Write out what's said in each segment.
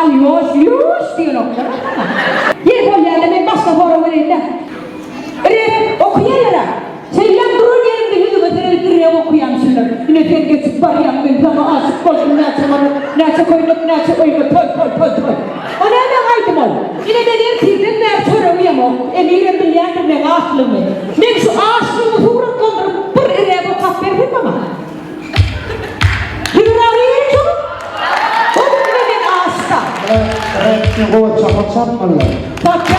Yoş diyor noktalar. Yer kolyarla ben başka horon vereyim. Okuyanlara. Sen yan durur yerinde yüzüme tereldir okuyamışlar. Yine sen geçip var yan ben sana aşık koydum. Neçe koyduk, neçe koyduk. Toy. O ne ben aydım ol. Yine ben ertirdim, neçe rövüyem o. Emirim ben yandım ben aşlımı. Ben şu aşlımı huğrat kondurup bir ireye bu kap verdim ama. Yürüyün çok. Onun ne ben aşta. Evet, o çapatmalı. Bak ya.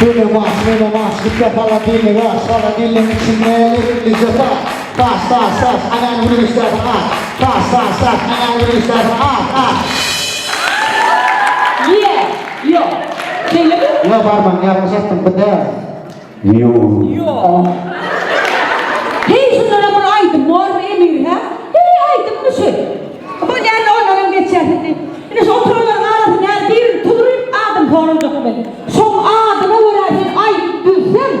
Böyle mas, kita pala dili ras, pala dili içinde lezzetli. Tas, anan bunu ister tas, anan bunu ister Yo. Şeyle mi? Ya barman, yarın sattım bedel. Yo. Hey şunlara bunu aydım, mor mu emir ha? Hey aydım mı şey? Bu yani onların geçerdi. Yine son programın arasında bir tuduruyup adım sorulacak ben. Son adına uğraşın aydım düzsem.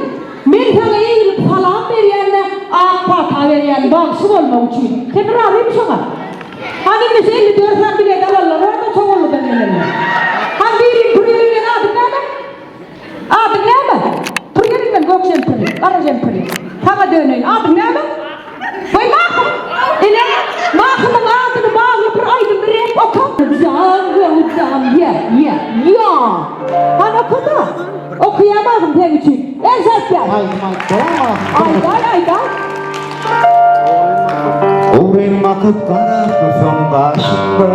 Ben sana eğilip falan veriyenle pata veriyen bağışık olmak için. Sen razıyım sana. Hani biz 54 sen bile dalarlar, orada çok olur ben elimle. Hani bir kuruyorun adın ne mi? Adın ne mi? Kuruyorun ben gökşen pırı, aracen pırı. Sana dönün, adın ne mi? Vay mahkum. İle mahkumun adını bağlı bir aydım bir rap oku. Can, ya. Hani oku da. Okuyamazım senin için. Erzak gel. Aydan. Uğrayım akıp kara kızım başımda.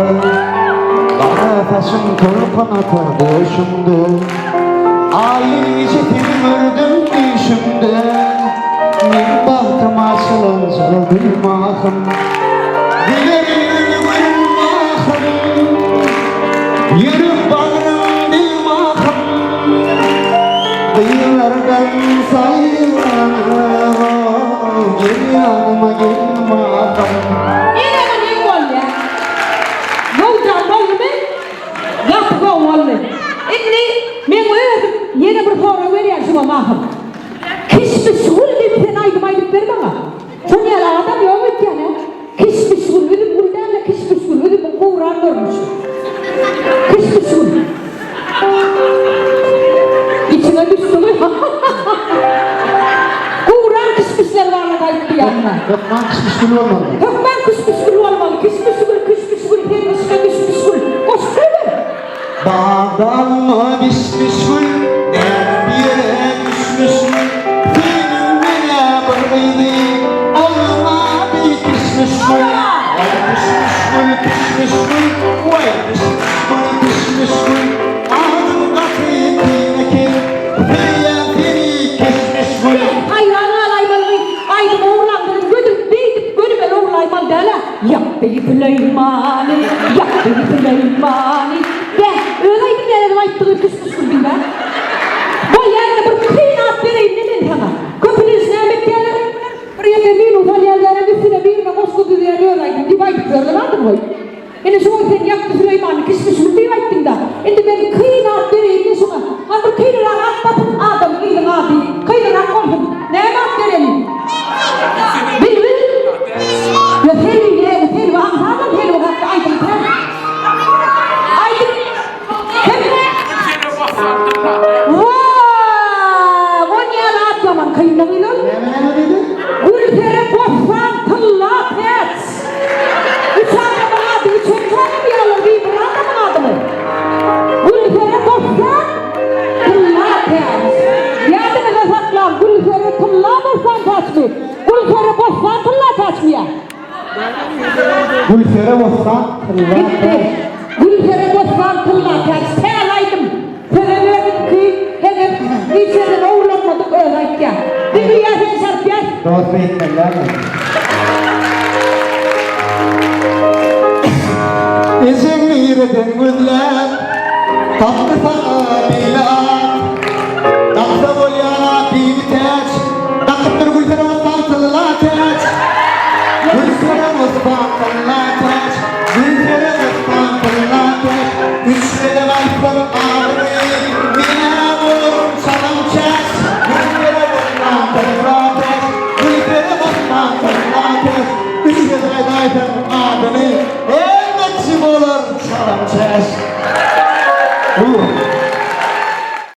Kara taşım kol kanatar boşumda. Ailece filmürdüm düşümde. Bir bahtım açılınca duymağım. Dilerim gülmağım. Yürüp bağırım duymağım. Dıyılardan sayılan. Gel yanıma gelmağım. Yine mi ne gol ya? Yolcan gol mü? Yapı gol mu? İnni men öldüm. Yine bir soru veriyor şu mahkum. Kişi şuur bir sen aydım verme ama. Sen ya adam yok et yani. Kişi şuur bir buradan da kişi şuur bir bu Kur'an görmüş. Kişi şuur. İçine düştü mü? Kur'an kışmışlar varla kayıp bir yanına. Hükman kışmış gülü olmalı. Hükmen kışmış gülü olmalı. Kışmış gülü, kendisine düşmüş gülü. Koştu mu? Bağdan mı pişmiş gül, bir yere düşmüş gül. Filmine bakıydı, olmadı pişmiş gül. Vay pişmiş gül, vay pişmiş gül. Ağzım kapıyı dinleki, fiyatını kesmiş gül. Aydım oğlanların gönüme oğlayman derler. Yak beni Süleymani. Ben öyleydim yerlerim ayıptığım kısmış kurdum ben. Bu yerde bir kıyınat vereyim dedim sana. Köpünüz Mehmet yerler. Buraya demeyin ufal yerlere üstüne birine koskodu diye öyleydim. Diba ayıptırlar aldım koy. Yani şu an sen yaktı Süleymani kısmış kurdum ayıptım da. Şimdi ben kıyınat vereyim de sana. Ha bir kıyınat atlatın adam kıyın abi. Kıyınat olsun. Ne emat verelim? Bil. Ya teri var. Hangi teri var? Aydım sen. Gültere boşan tıllat et. Üçüncü adı, üçüncü adı bir alır bir bırakın adını. Gültere boşan tıllat et. Yadını saklar, gültere tıllat taçmıyor. Gültere boşan tıllat taçmıyor. Gülfere bostan, Gitti. Gültere boşan tıllat et. Selaydım. Senelerdim ki hedef içeriden uğramadık öyleyken. Bir rüyasını sarpıyaz. dost beyitmeler mi? İzmir'den gözler, tatlı sana bilen. Naksa bolyana bir teç, nakıttır gülfere bostan tıllat teç. Gülfere bostan tıllat teç, gülfere bostan tıllat teç. Üçlere kalpler ağrı, yine vururum sanam çeç. Gülfere bostan tıllat teç, gülfere bostan tıllat teç. Üçlere kalpler ağrı, elbette olur. salam ters